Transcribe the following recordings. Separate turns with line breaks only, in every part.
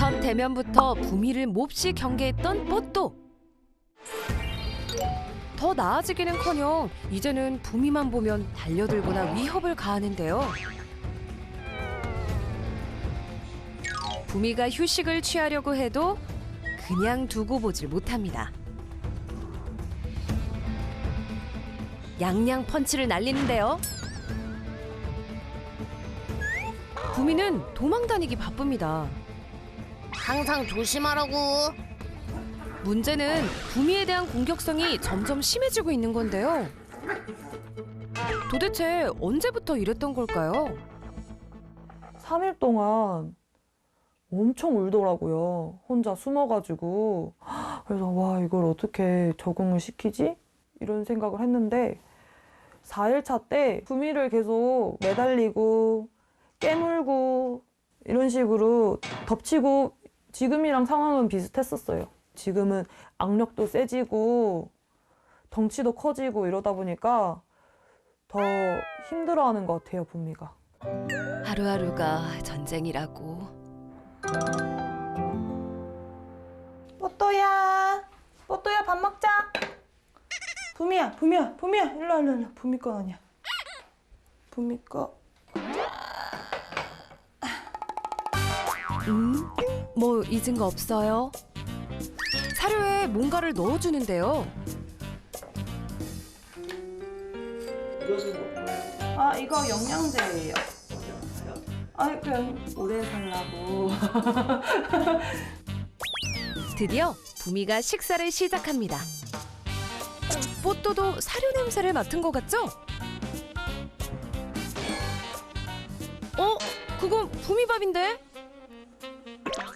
첫 대면부터 부미를 몹시 경계했던 뽀또. 더 나아지기는커녕 이제는 부미만 보면 달려들거나 위협을 가하는데요. 부미가 휴식을 취하려고 해도 그냥 두고 보질 못합니다. 양양 펀치를 날리는데요. 부미는 도망다니기 바쁩니다.
항상 조심하라고.
문제는 부미에 대한 공격성이 점점 심해지고 있는 건데요. 도대체 언제부터 이랬던 걸까요?
3일 동안 엄청 울더라고요. 혼자 숨어가지고. 그래서 와, 이걸 어떻게 적응을 시키지? 이런 생각을 했는데 4일차 때 부미를 계속 매달리고 깨물고 이런 식으로 덮치고 지금이랑 상황은 비슷했었어요. 지금은 악력도 세지고 덩치도 커지고 이러다 보니까 더 힘들어하는 것 같아요, 부미가.
하루하루가 전쟁이라고.
뽀또야, 뽀또야 밥 먹자. 부미야, 일로 와, 일로 와. 부미 거 아니야. 부미 거.
뭐 잊은 거 없어요? 사료에 뭔가를 넣어주는데요.
아, 이거 영양제예요. 아, 그냥 오래 살라고.
드디어 부미가 식사를 시작합니다. 뽀또도 사료 냄새를 맡은 것 같죠? 그건 부미밥인데?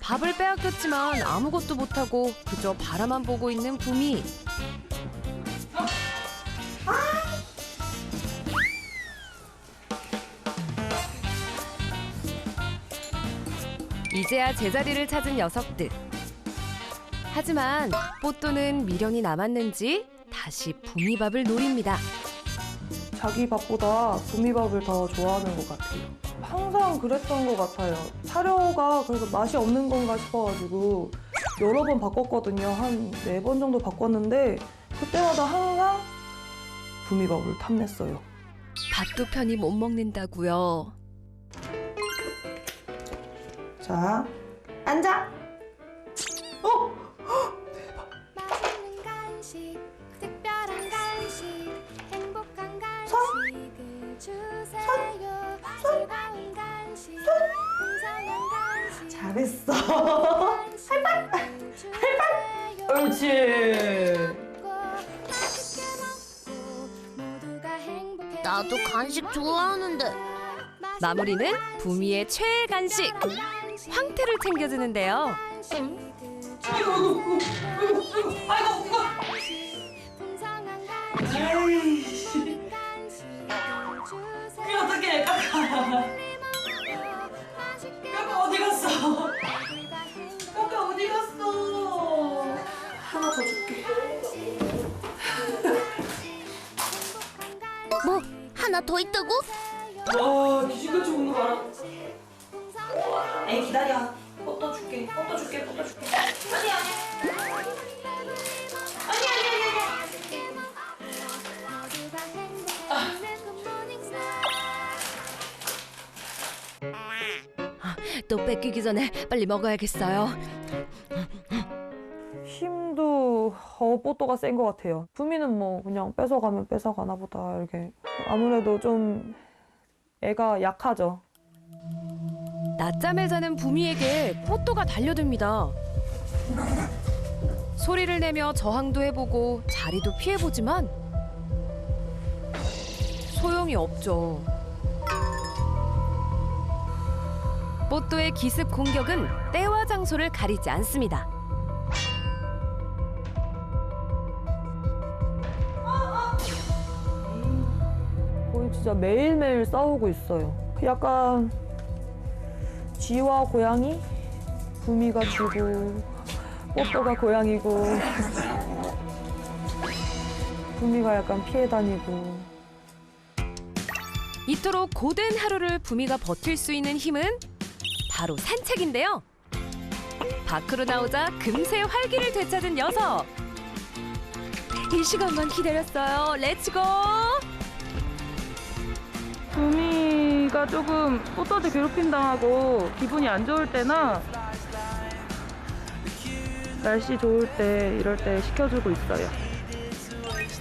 밥을 빼앗겼지만 아무것도 못하고 그저 바라만 보고 있는 부미. 이제야 제자리를 찾은 녀석들. 하지만 뽀또는 미련이 남았는지 다시 부미밥을 노립니다.
자기 밥보다 부미밥을 더 좋아하는 것 같아요. 항상 그랬던 것 같아요. 사료가 그래서 맛이 없는 건가 싶어가지고 여러 번 바꿨거든요. 한 4번 정도 바꿨는데 그때마다 항상 부미밥을 탐냈어요.
밥도 편히 못 먹는다고요.
자, 앉아.
맛있는 간식, 특별한 간식, 행복한 간식을 주세요. 즐거운 간식, 풍성한 간식.
잘했어.
할빨!
옳지.
나도 간식 좋아하는데.
마무리는 부미의 최애 간식 황태를 챙겨주는데요.
이게 어떻게 까까? 까까 어디 갔어? 까까 어디 갔어? 하나 더 줄게.
뭐 하나 더 있다고?
와, 귀신같이 웃는 거 알아? 에이, 기다려. 뽀또 줄게. 뽀또 줄게. 아니.
또 뺏기기 전에 빨리 먹어야겠어요.
힘도 뽀또가 센 것 같아요. 부미는 뭐 그냥 뺏어가면 뺏어가나 보다 이렇게. 아무래도 좀 애가 약하죠.
낮잠을 자는 부미에게 뽀또가 달려듭니다. 소리를 내며 저항도 해보고 자리도 피해보지만 소용이 없죠. 뽀또의 기습 공격은 때와 장소를 가리지 않습니다.
거의 진짜 매일매일 싸우고 있어요. 약간 쥐와 고양이? 부미가 쥐고 뽀또가 고양이고 부미가 약간 피해 다니고.
이토록 고된 하루를 부미가 버틸 수 있는 힘은 바로 산책인데요. 밖으로 나오자 금세 활기를 되찾은 녀석. 이 시간만 기다렸어요. 렛츠고!
구미가 조금 뽀또한테 괴롭힘 당하고 기분이 안 좋을 때나 날씨 좋을 때 이럴 때 시켜주고 있어요.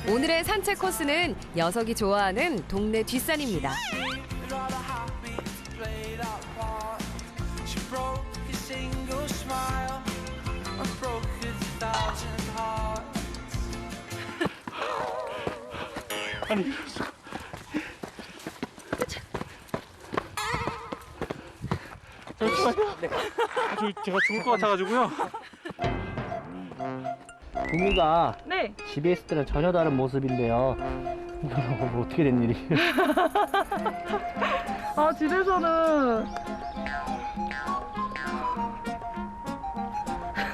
오늘의 산책 코스는 녀석이 좋아하는 동네 뒷산입니다.
제가 죽을 것 같아가지고요.
구미가
네.
집에 있을 때는 전혀 다른 모습인데요. 이거 뭐 어떻게 된 일이?
아, 집에서는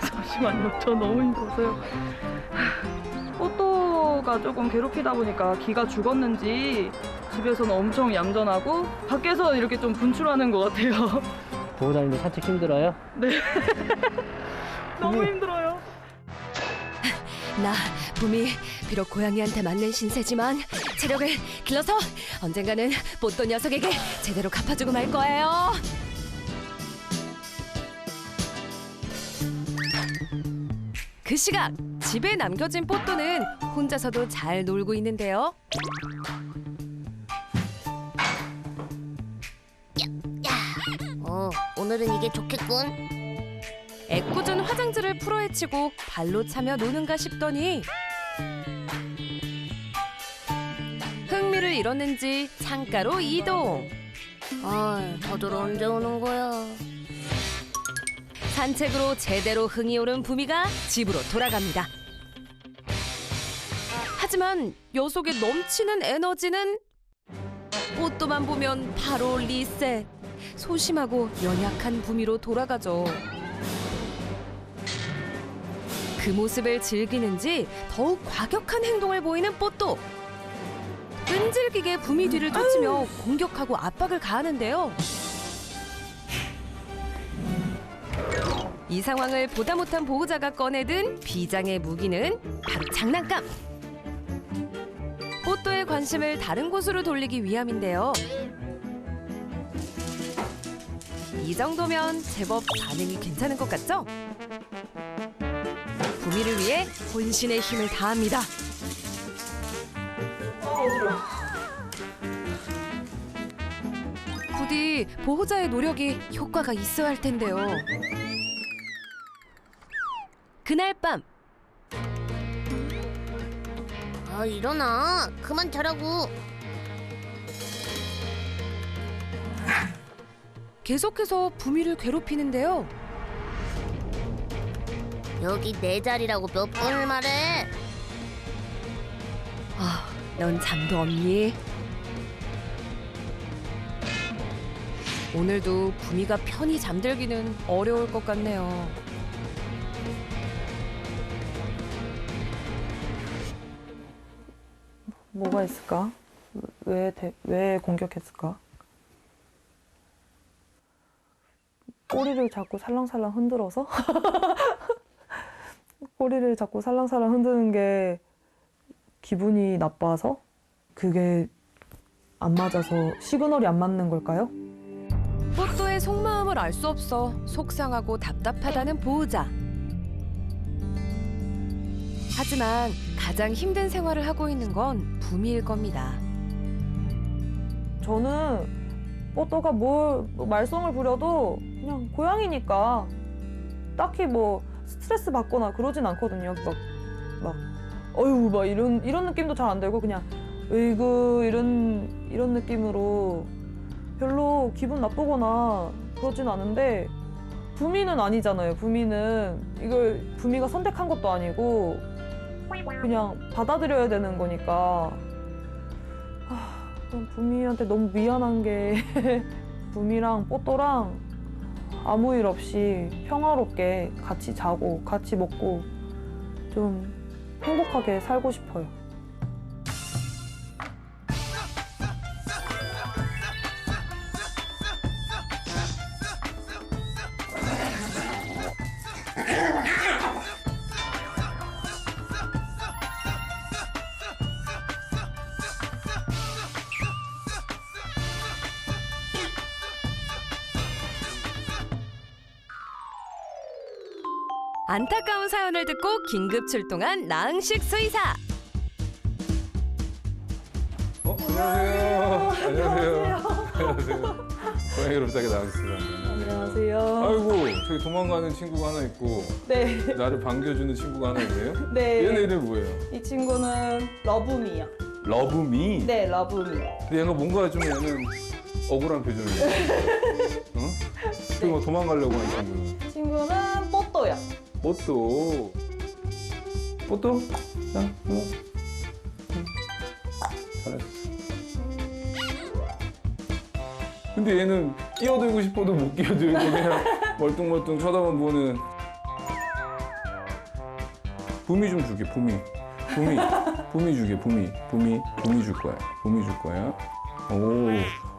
잠시만요. 저 너무 힘들어서요. 뽀또가 조금 괴롭히다 보니까 기가 죽었는지 집에서는 엄청 얌전하고 밖에서는 이렇게 좀 분출하는 것 같아요.
보고 다니는데 산책 힘들어요?
너무 힘들어요.
나 붐이 비록 고양이한테 맞는 신세지만 체력을 길러서 언젠가는 뽀또 녀석에게 제대로 갚아주고 말 거예요. 그 시각 집에 남겨진 뽀또는 혼자서도 잘 놀고 있는데요.
오늘은 이게 좋겠군.
애꿎은 화장지를 풀어헤치고 발로 차며 노는가 싶더니 흥미를 잃었는지 창가로 이동.
다들 언제 오는 거야?
산책으로 제대로 흥이 오른 부미가 집으로 돌아갑니다. 하지만 녀석의 넘치는 에너지는 뽀또만 보면 바로 리셋. 소심하고 연약한 부미로 돌아가죠. 그 모습을 즐기는지 더욱 과격한 행동을 보이는 뽀또. 끈질기게 부미 뒤를 쫓으며 공격하고 압박을 가하는데요. 이 상황을 보다 못한 보호자가 꺼내든 비장의 무기는 바로 장난감. 뽀또의 관심을 다른 곳으로 돌리기 위함인데요. 이 정도면 제법 반응이 괜찮은 것 같죠? 부미를 위해 혼신의 힘을 다합니다. 부디 보호자의 노력이 효과가 있어야 할 텐데요. 그날 밤
일어나. 그만 자라고.
계속해서 부미를 괴롭히는데요.
여기 내 자리라고 몇 번을 말해.
넌 잠도 없니? 오늘도 부미가 편히 잠들기는 어려울 것 같네요.
뭐가 있을까? 왜 공격했을까? 꼬리를 자꾸 살랑살랑 흔들어서? 꼬리를 자꾸 살랑살랑 흔드는 게 기분이 나빠서? 그게 안 맞아서 시그널이 안 맞는 걸까요?
뽀또의 속마음을 알 수 없어 속상하고 답답하다는 보호자. 하지만 가장 힘든 생활을 하고 있는 건 부미일 겁니다.
저는 뽀또가 뭘 말썽을 부려도 그냥 고양이니까 딱히 뭐 스트레스 받거나 그러진 않거든요. 막 어휴 막 이런 느낌도 잘 안 들고 그냥 으이구 이런 느낌으로 별로 기분 나쁘거나 그러진 않은데 부미는 아니잖아요. 부미가 선택한 것도 아니고 그냥 받아들여야 되는 거니까 부미한테 너무 미안한 게 부미랑 뽀또랑 아무 일 없이 평화롭게 같이 자고 같이 먹고 좀 행복하게 살고 싶어요.
안타까운 사연을 듣고 긴급 출동한 나흥식 수의사.
안녕하세요. 안녕하세요. 고양이로 부탁에 나가겠습니다.
안녕하세요.
아이고, 저기 도망가는 친구가 하나 있고
네.
나를 반겨주는 친구가 하나 있네요.
네.
얘네 이름 뭐예요?
이 친구는 러브미요.
러브미?
네, 러브미.
근데 얘가 뭔가 좀 얘는 억울한 표정이에요. 어? 지금 뭐 도망가려고 하는 친구는.
친구는 뽀또요.
뽀또. 뽀또? 자, 일로 와. 잘했어. 근데 얘는 끼어들고 싶어도 못 끼어들고 그냥 멀뚱멀뚱 쳐다만 보는. 붐이 좀 줄게, 붐이. 붐이 줄게, 붐이 줄 거야. 붐이 줄 거야. 오,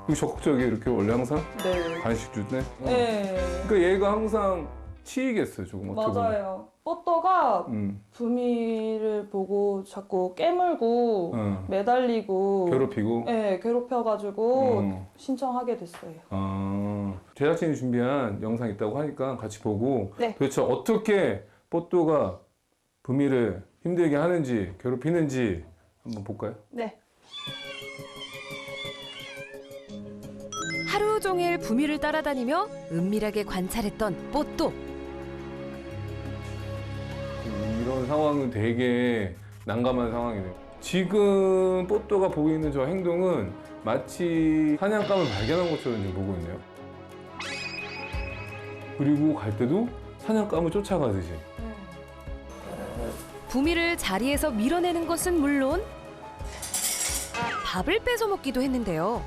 그리고 적극적이게 이렇게 원래 항상
네.
간식 줄 때?
네.
그러니까 얘가 항상 치이겠어요, 조금 어떻게 보면.
맞아요. 뽀또가
음,
부미를 보고 자꾸 깨물고
어.
매달리고
괴롭히고.
네, 괴롭혀가지고
어.
신청하게 됐어요.
아, 제작진이 준비한 영상 있다고 하니까 같이 보고
네.
도대체 어떻게 뽀또가 부미를 힘들게 하는지 괴롭히는지 한번 볼까요?
네.
하루 종일 부미를 따라다니며 은밀하게 관찰했던 뽀또.
이런 상황은 되게 난감한 상황이네요. 지금 뽀또가 보이는 저 행동은 마치 사냥감을 발견한 것처럼 지금 보고 있네요. 그리고 갈 때도 사냥감을 쫓아가듯이.
부미를 자리에서 밀어내는 것은 물론 밥을 뺏어 먹기도 했는데요.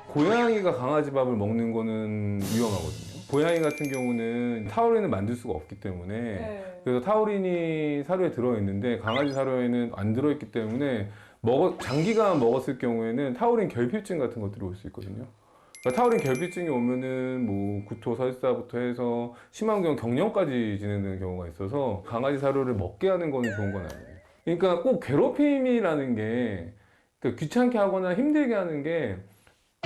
고양이가 강아지 밥을 먹는 거는 위험하거든요. 고양이 같은 경우는 타우린을 만들 수가 없기 때문에
네.
그래서 타우린이 사료에 들어있는데 강아지 사료에는 안 들어있기 때문에 장기간 먹었을 경우에는 타우린 결핍증 같은 것들이 올 수 있거든요. 그러니까 타우린 결핍증이 오면은 뭐 구토, 설사부터 해서 심한 경우 경련까지 진행되는 경우가 있어서 강아지 사료를 먹게 하는 거는 좋은 건 아니에요. 그러니까 꼭 괴롭힘이라는 게 그러니까 귀찮게 하거나 힘들게 하는 게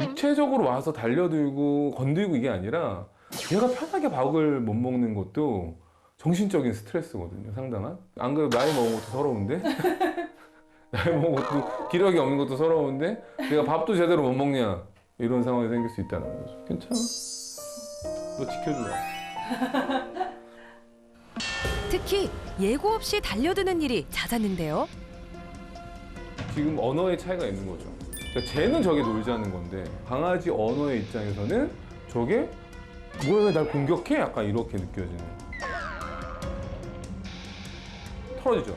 육체적으로 와서 달려들고 건들고 이게 아니라 얘가 편하게 밥을 못 먹는 것도 정신적인 스트레스거든요, 상당한. 안 그래도 나이 먹은 것도 서러운데? 나이 먹은 것도 기력이 없는 것도 서러운데 내가 밥도 제대로 못 먹냐 이런 상황이 생길 수 있다는 거죠. 괜찮아. 너 지켜줘.
특히 예고 없이 달려드는 일이 잦았는데요.
지금 언어의 차이가 있는 거죠. 그러니까 쟤는 저게 놀자는 건데 강아지 언어의 입장에서는 저게 뭐야 왜 날 공격해? 약간 이렇게 느껴지는. 털어지죠.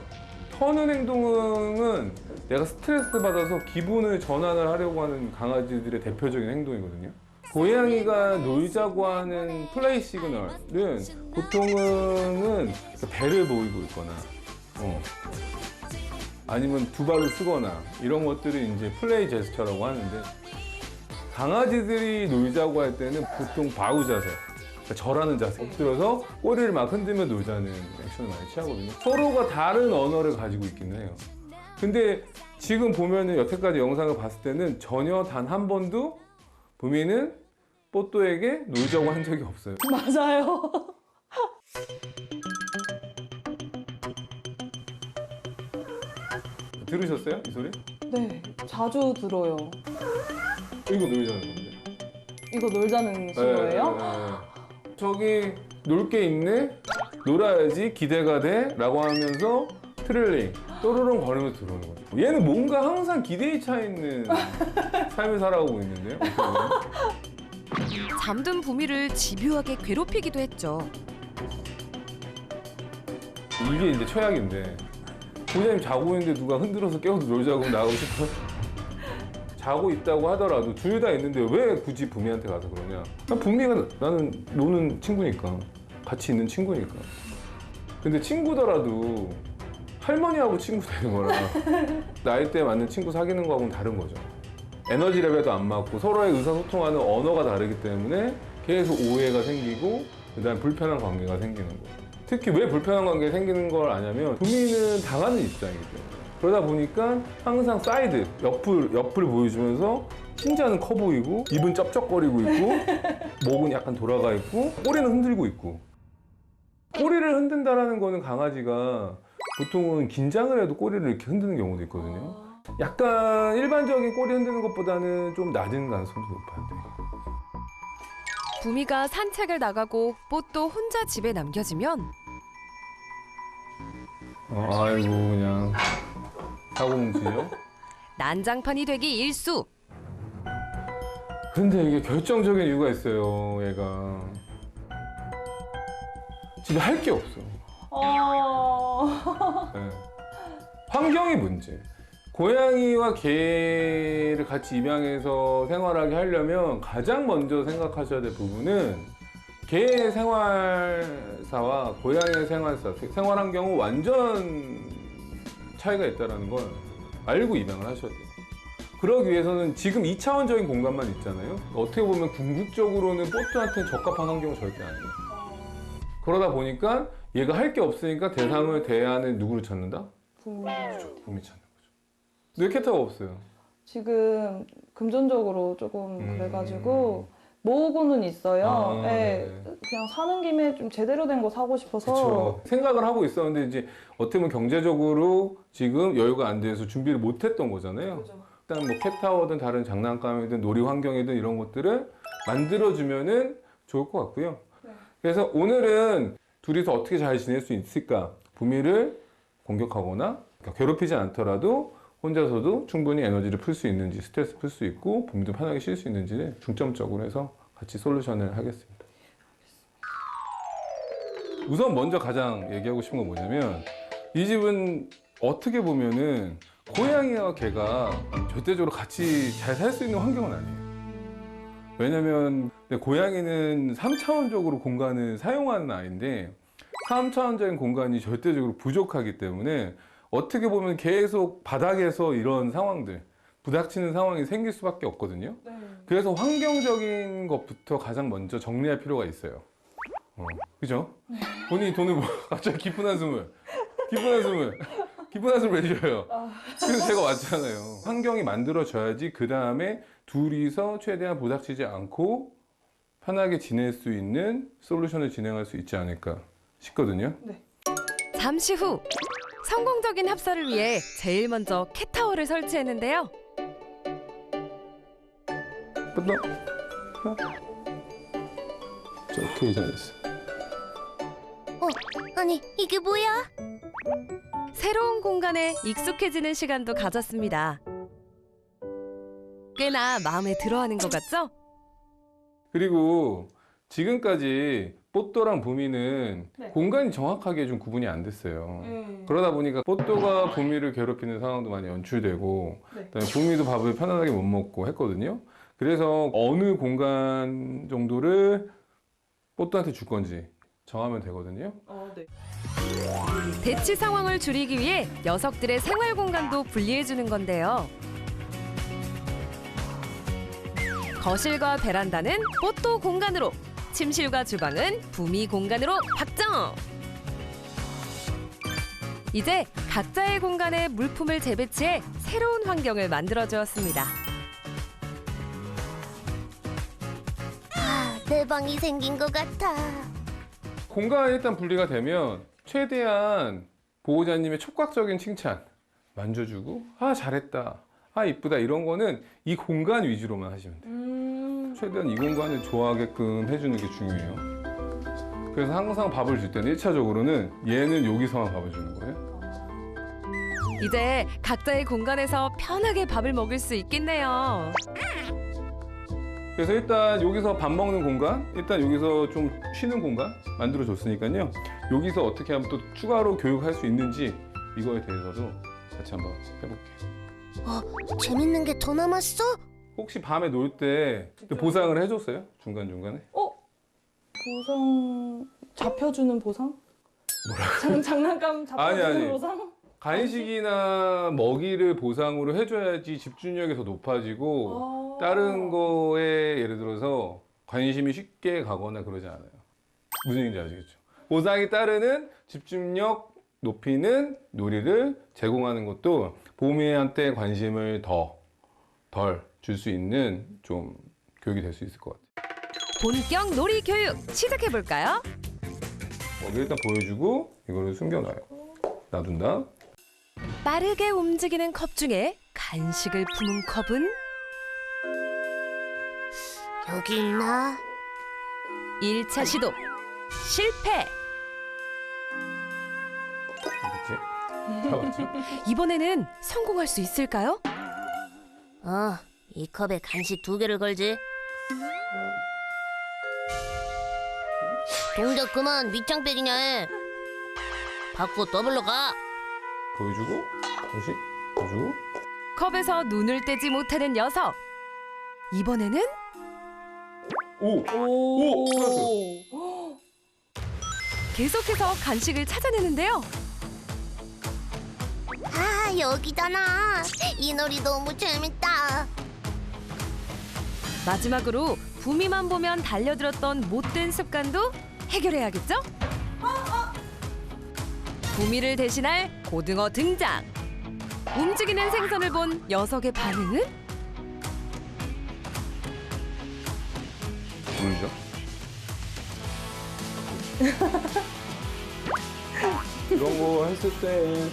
터는 행동은 내가 스트레스 받아서 기분을 전환을 하려고 하는 강아지들의 대표적인 행동이거든요. 고양이가 놀자고 하는 플레이 시그널은 보통은 배를 보이고 있거나 아니면 두 발로 쓰거나 이런 것들을 이제 플레이 제스처라고 하는데 강아지들이 놀자고 할 때는 보통 바우 자세, 그러니까 절하는 자세, 엎드려서 꼬리를 막 흔들며 놀자는 액션을 많이 취하거든요. 서로가 다른 언어를 가지고 있기는 해요. 근데 지금 보면은 여태까지 영상을 봤을 때는 전혀 단 한 번도 부미는 뽀또에게 놀자고 한 적이 없어요.
맞아요.
들으셨어요? 이 소리?
네, 자주 들어요.
이거 놀자는 건데.
이거 놀자는 신호예요?
저기 놀 게 있네? 놀아야지 기대가 돼? 라고 하면서 트릴링 또르릉 거리면서 들어오는 거죠. 얘는 뭔가 항상 기대에 차 있는 삶을 살아가고 있는데요.
잠든 부미를 집요하게 괴롭히기도 했죠.
이게 이제 최악인데 부장님 자고 있는데 누가 흔들어서 깨워서 놀자고 나가고 싶어? 자고 있다고 하더라도 둘 다 있는데 왜 굳이 부미한테 가서 그러냐? 부미가 나는 노는 친구니까 같이 있는 친구니까. 근데 친구더라도 할머니하고 친구 되는 거라 나이대에 맞는 친구 사귀는 거하고는 다른 거죠. 에너지 레벨도 안 맞고 서로의 의사소통하는 언어가 다르기 때문에 계속 오해가 생기고 그다음에 불편한 관계가 생기는 거예요. 특히 왜 불편한 관계가 생기는 걸 아냐면 부미는 당하는 입장이죠. 그러다 보니까 항상 사이드, 옆을 보여주면서 신자는 커 보이고 입은 쩝쩝거리고 있고 목은 약간 돌아가 있고 꼬리는 흔들고 있고. 꼬리를 흔든다라는 거는 강아지가 보통은 긴장을 해도 꼬리를 이렇게 흔드는 경우도 있거든요. 약간 일반적인 꼬리 흔드는 것보다는 좀 낮은 가능성이 높아요.
부미가 산책을 나가고 뽀또 혼자 집에 남겨지면
아이고 그냥 사고뭉치죠.
난장판이 되기 일쑤.
근데 이게 결정적인 이유가 있어요. 얘가 집에 할 게 없어. 네. 환경이 문제. 고양이와 개를 같이 입양해서 생활하게 하려면 가장 먼저 생각하셔야 될 부분은 개의 생활사와 고양이의 생활사, 생활 환경은 완전 차이가 있다는 걸 알고 입양을 하셔야 돼요. 그러기 위해서는 지금 2차원적인 공간만 있잖아요. 어떻게 보면 궁극적으로는 뽀트한테는 적합한 환경은 절대 아니에요. 그러다 보니까 얘가 할 게 없으니까 대상을 대안을 누구를 찾는다?
부미.
부미 찾는 거죠. 왜 캣타가 없어요?
지금 금전적으로 조금 그래가지고 모으고는 있어요. 네. 그냥 사는 김에 좀 제대로 된 거 사고 싶어서.
그쵸. 생각을 하고 있었는데 이제 어떻게 보면 경제적으로 지금 여유가 안 돼서 준비를 못 했던 거잖아요.
그죠.
일단 뭐 캣타워든 다른 장난감이든 놀이 환경이든 이런 것들을 만들어주면은 좋을 것 같고요.
네.
그래서 오늘은 둘이서 어떻게 잘 지낼 수 있을까? 부미를 공격하거나 그러니까 괴롭히지 않더라도 혼자서도 충분히 에너지를 풀 수 있는지, 스트레스 풀 수 있고 부미도 편하게 쉴 수 있는지를 중점적으로 해서 같이 솔루션을 하겠습니다. 우선 먼저 가장 얘기하고 싶은 건 뭐냐면 이 집은 어떻게 보면은 고양이와 개가 절대적으로 같이 잘 살 수 있는 환경은 아니에요. 왜냐면 고양이는 3차원적으로 공간을 사용하는 아이인데 3차원적인 공간이 절대적으로 부족하기 때문에 어떻게 보면 계속 바닥에서 이런 상황들, 부닥치는 상황이 생길 수밖에 없거든요.
네.
그래서 환경적인 것부터 가장 먼저 정리할 필요가 있어요. 그죠? 본인이 돈을 갑자기 깊은 한숨을 내쉬어요. 그래서 제가 왔잖아요. 환경이 만들어져야지 그 다음에 둘이서 최대한 부닥치지 않고 편하게 지낼 수 있는 솔루션을 진행할 수 있지 않을까 싶거든요.
잠시 후 성공적인 합사를 위해 제일 먼저 캣타워를 설치했는데요.
저 오케이 잘했어.
아니 이게 뭐야?
새로운 공간에 익숙해지는 시간도 가졌습니다. 꽤나 마음에 들어하는 것 같죠?
그리고 지금까지 뽀또랑 부미는
네.
공간이 정확하게 좀 구분이 안 됐어요. 그러다 보니까 뽀또가 부미를 괴롭히는 상황도 많이 연출되고
네.
그다음에 부미도 밥을 편안하게 못 먹고 했거든요. 그래서 어느 공간 정도를 뽀또한테 줄 건지 정하면 되거든요.
네.
대치 상황을 줄이기 위해 녀석들의 생활 공간도 분리해 주는 건데요. 거실과 베란다는 뽀또 공간으로, 침실과 주방은 부미 공간으로 확정! 이제 각자의 공간에 물품을 재배치해 새로운 환경을 만들어 주었습니다.
내 방이 생긴 것 같아.
공간이 일단 분리가 되면 최대한 보호자님의 촉각적인 칭찬 만져주고 아 잘했다, 아 이쁘다 이런 거는 이 공간 위주로만 하시면 돼요. 최대한 이 공간을 좋아하게끔 해주는 게 중요해요. 그래서 항상 밥을 줄 때는 1차적으로는 얘는 여기서만 밥을 주는 거예요.
이제 각자의 공간에서 편하게 밥을 먹을 수 있겠네요.
그래서 일단 여기서 밥 먹는 공간, 일단 여기서 좀 쉬는 공간 만들어 줬으니까요. 여기서 어떻게 하면 또 추가로 교육할 수 있는지 이거에 대해서도 같이 한번 해볼게요.
재밌는 게 더 남았어?
혹시 밤에 놀 때 보상을 해줬어요? 중간중간에?
보상 잡혀주는 보상? 장난감 잡혀주는
아니.
보상?
간식이나 먹이를 보상으로 해줘야지 집중력이 더 높아지고 다른 거에 예를 들어서 관심이 쉽게 가거나 그러지 않아요. 무슨 얘기인지 아시겠죠? 보상이 따르는 집중력 높이는 놀이를 제공하는 것도 보미한테 관심을 덜 줄 수 있는 좀 교육이 될 수 있을 것 같아요.
본격 놀이 교육 시작해 볼까요?
먹이 일단 보여주고 이거를 숨겨놔요. 놔둔다.
빠르게 움직이는 컵 중에 간식을 품은 컵은
여기 있나?
1차 시도 실패.
그렇지? 잡았죠?
이번에는 성공할 수 있을까요?
이 컵에 간식 2개를 걸지. 동작 그만 밑장빼기냐 해. 받고 더블로 가.
보여주고 다시 보여주고.
컵에서 눈을 떼지 못하는 녀석. 이번에는
오!
오.
계속해서 간식을 찾아내는데요.
아, 여기잖아. 이 놀이 너무 재밌다.
마지막으로 부미만 보면 달려들었던 못된 습관도 해결해야겠죠? 부미를 대신할 고등어 등장. 움직이는 생선을 본 녀석의 반응은?
물죠? 이런 거 했을 때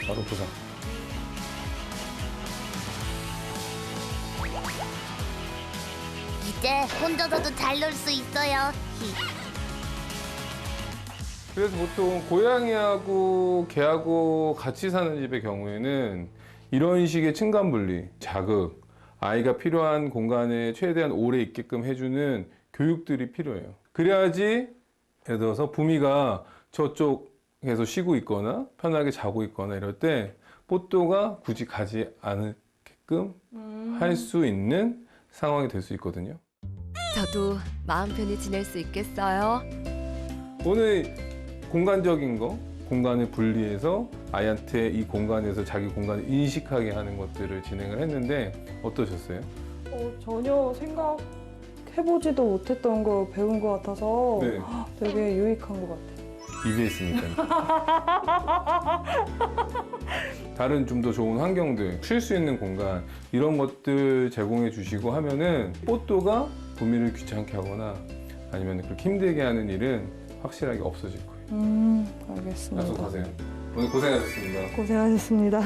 바로 보상.
이제 혼자서도 잘 놀 수 있어요.
그래서 보통 고양이하고 개하고 같이 사는 집의 경우에는 이런 식의 층간 분리, 자극, 아이가 필요한 공간에 최대한 오래 있게끔 해주는 교육들이 필요해요. 그래야지 예를 들어서 부미가 저쪽에서 쉬고 있거나 편하게 자고 있거나 이럴 때 뽀또가 굳이 가지 않게끔 할 수 있는 상황이 될 수 있거든요.
저도 마음 편히 지낼 수 있겠어요.
오늘 공간적인 거, 공간을 분리해서 아이한테 이 공간에서 자기 공간을 인식하게 하는 것들을 진행을 했는데 어떠셨어요?
전혀 생각해보지도 못했던 거 배운 것 같아서
네.
되게 유익한 것 같아요.
입에 있으니까. 다른 좀 더 좋은 환경들, 쉴 수 있는 공간 이런 것들 제공해 주시고 하면은 뽀또가 부미를 귀찮게 하거나 아니면 그렇게 힘들게 하는 일은 확실하게 없어질 거예요.
알겠습니다.
약속하세요. 오늘 고생하셨습니다.
고생하셨습니다.